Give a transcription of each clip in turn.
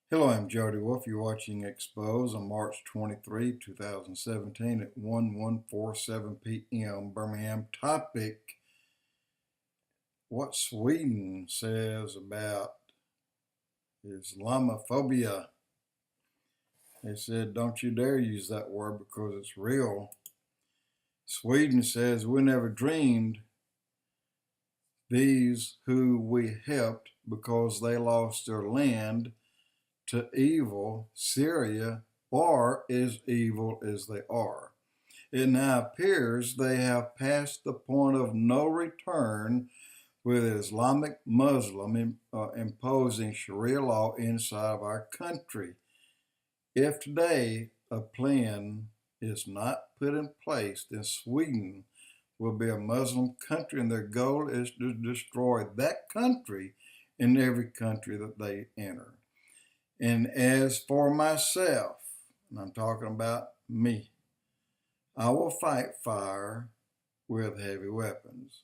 Hello, I'm Jody Wolf. You're watching Expoz on March 23, 2017 at 11:47 p.m. Birmingham. Topic: what Sweden says about Islamophobia. They said, don't you dare use that word because it's real. Sweden says, we never dreamed these who we helped because they lost their land to evil Syria are as evil as they are. It now appears they have passed the point of no return with Islamic Muslim imposing Sharia law inside of our country. If today a plan is not put in place, then Sweden will be a Muslim country, and their goal is to destroy that country and every country that they enter. And as for myself, and I'm talking about me, I will fight fire with heavy weapons.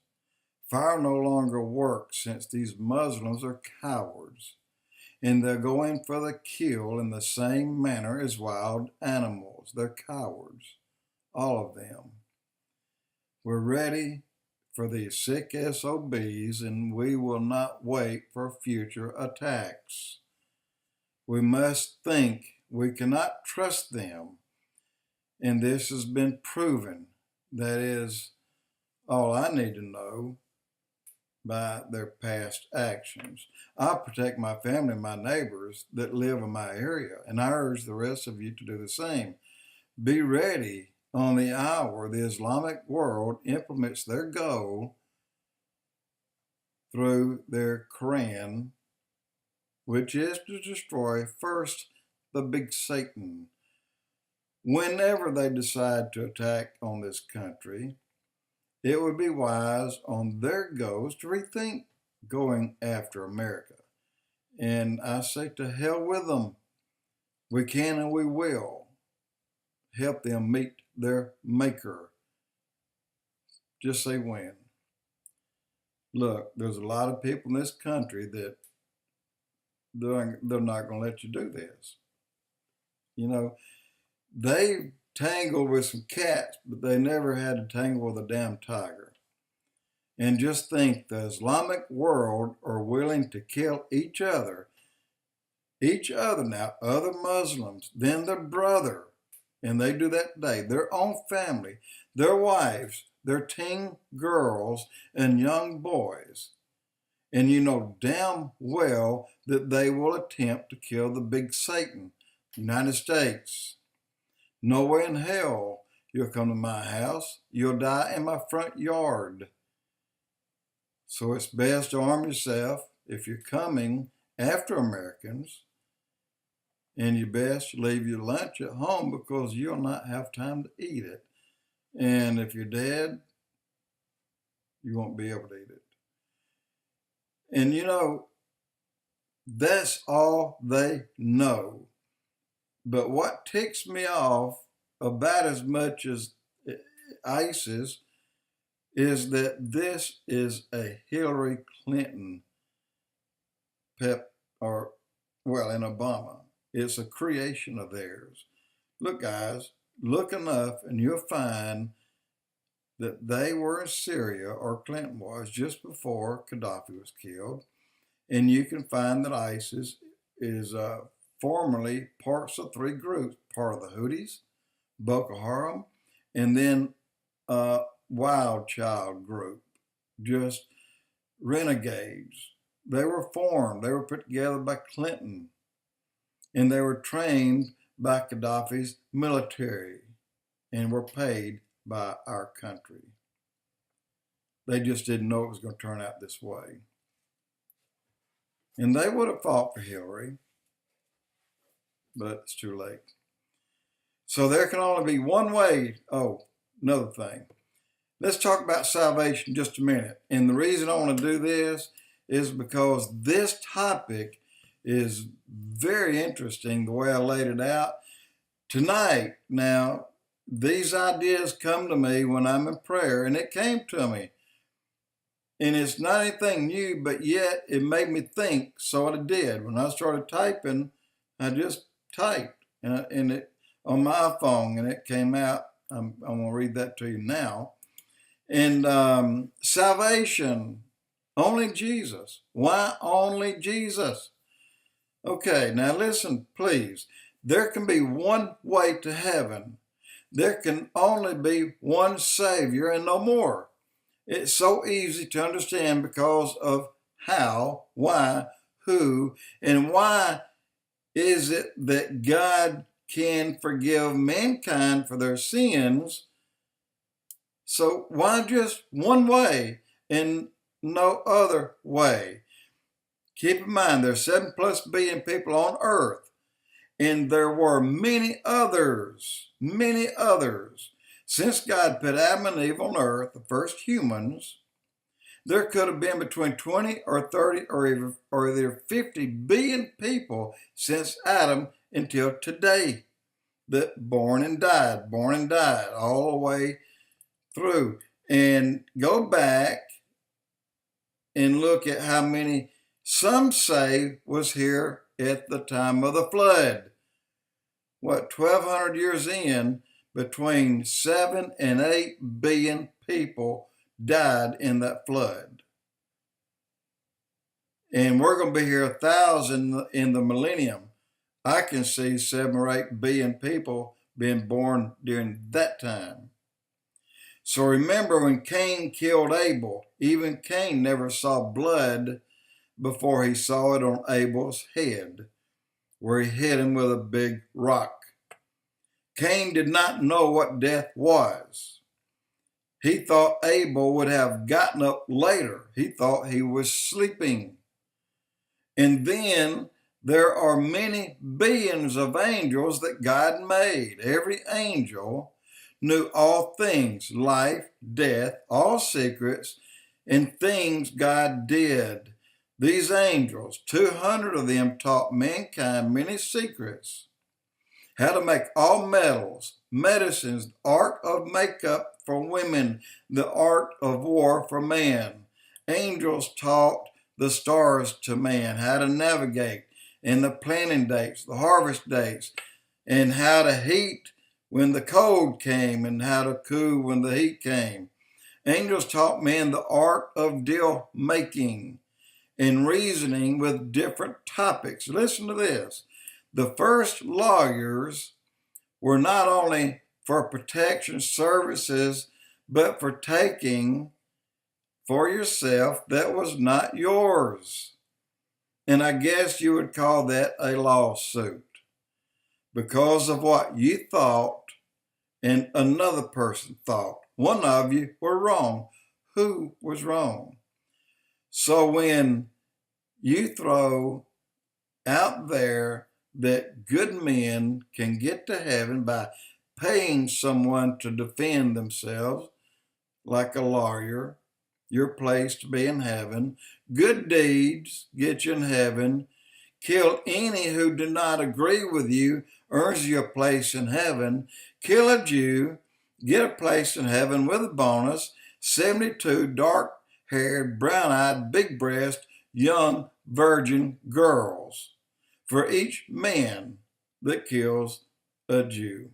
Fire no longer works since these Muslims are cowards, and they're going for the kill in the same manner as wild animals. They're cowards, all of them. We're ready for these sick SOBs, and we will not wait for future attacks. We must think. We cannot trust them. And this has been proven. That is all I need to know by their past actions. I protect my family and my neighbors that live in my area, and I urge the rest of you to do the same. Be ready on the hour the Islamic world implements their goal through their Quran, which is to destroy first the big Satan. Whenever they decide to attack on this country, it would be wise on their goals to rethink going after America. And I say to hell with them. We can and we will help them meet their maker. Just say when. Look, there's a lot of people in this country that they're not going to let you do this. You know, they tangled with some cats, but they never had to tangle with a damn tiger. And just think, the Islamic world are willing to kill each other now, other Muslims, then their brother, and they do that today, their own family, their wives, their teen girls and young boys. And you know damn well that they will attempt to kill the big Satan, United States. No way in hell you'll come to my house. You'll die in my front yard. So it's best to arm yourself if you're coming after Americans, and you best leave your lunch at home because you'll not have time to eat it. And if you're dead, you won't be able to eat it. And you know, that's all they know. But what ticks me off about as much as ISIS is that this is a Hillary Clinton and Obama. It's a creation of theirs. Look, guys, look enough and you'll find that they were in Syria, or Clinton was, just before Gaddafi was killed. And you can find that ISIS is formerly parts of three groups: part of the Houthis, Boko Haram, and then Wild Child group, just renegades. They were formed, they were put together by Clinton, and they were trained by Gaddafi's military and were paid by our country. They just didn't know it was going to turn out this way. And they would have fought for Hillary, but it's too late. So there can only be one way. Oh, another thing. Let's talk about salvation just a minute. And the reason I want to do this is because this topic is very interesting, the way I laid it out tonight. Now, these ideas come to me when I'm in prayer, and it came to me. And it's not anything new, but yet it made me think, so it did. When I started typing I just typed and it on my phone, and it came out. I'm going to read that to you now. And salvation, only Jesus. Why only Jesus? Okay, now listen, please. There can be one way to heaven. There can only be one Savior and no more. It's so easy to understand because of how, why, who, and why is it that God can forgive mankind for their sins. So why just one way and no other way? Keep in mind, there's 7+ billion people on earth, and there were many others. Since God put Adam and Eve on earth, the first humans, there could have been between 20 or 30 or either 50 billion people since Adam until today that born and died all the way through. And go back and look at how many some say was here at the time of the flood. 1,200 years in, between 7 and 8 billion people died in that flood. And we're going to be here 1,000 in the millennium. I can see 7 or 8 billion people being born during that time. So remember when Cain killed Abel, even Cain never saw blood before he saw it on Abel's head, where he hit him with a big rock. Cain did not know what death was. He thought Abel would have gotten up later. He thought he was sleeping. And then there are many billions of angels that God made. Every angel knew all things, life, death, all secrets, and things God did. These angels, 200 of them, taught mankind many secrets. How to make all metals, medicines, the art of makeup for women, the art of war for man. Angels taught the stars to man, how to navigate, and the planting dates, the harvest dates, and how to heat when the cold came and how to cool when the heat came. Angels taught man the art of deal making and reasoning with different topics. Listen to this. The first lawyers were not only for protection services, but for taking for yourself that was not yours. And I guess you would call that a lawsuit because of what you thought and another person thought. One of you were wrong. Who was wrong? So when you throw out there that good men can get to heaven by paying someone to defend themselves, like a lawyer, your place to be in heaven. Good deeds get you in heaven. Kill any who do not agree with you, earns you a place in heaven. Kill a Jew, get a place in heaven with a bonus. 72 dark-haired, brown-eyed, big-breasted, young virgin girls for each man that kills a Jew.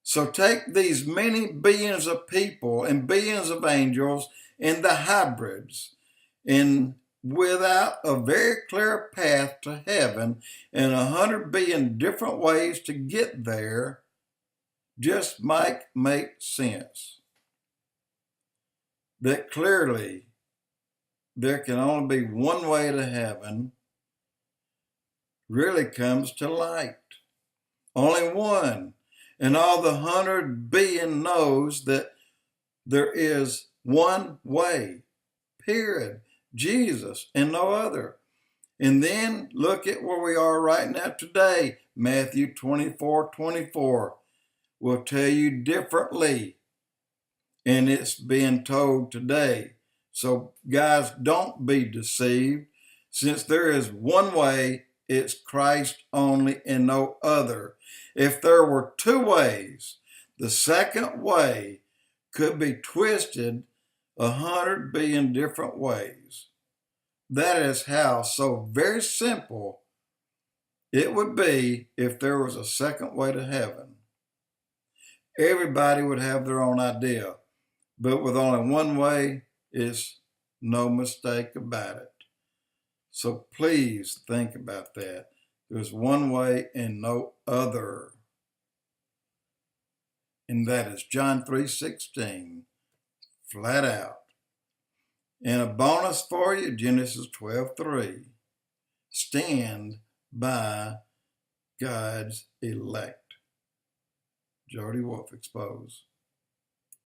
So take these many billions of people and billions of angels and the hybrids, and without a very clear path to heaven and 100 billion different ways to get there, just might make sense. That clearly there can only be one way to heaven really comes to light. Only one. And all the 100 billion knows that there is one way, period. Jesus and no other. And then look at where we are right now today. Matthew 24:24 will tell you differently. And it's being told today. So guys, don't be deceived. Since there is one way, it's Christ only and no other. If there were two ways, the second way could be twisted 100 billion different ways. That is how, so very simple, It would be if there was a second way to heaven. Everybody would have their own idea, but with only one way, it's no mistake about it. So please think about that. There's one way and no other. And that is John 3:16, flat out. And a bonus for you, Genesis 12:3. Stand by God's elect. Jody Wolf, Expoz.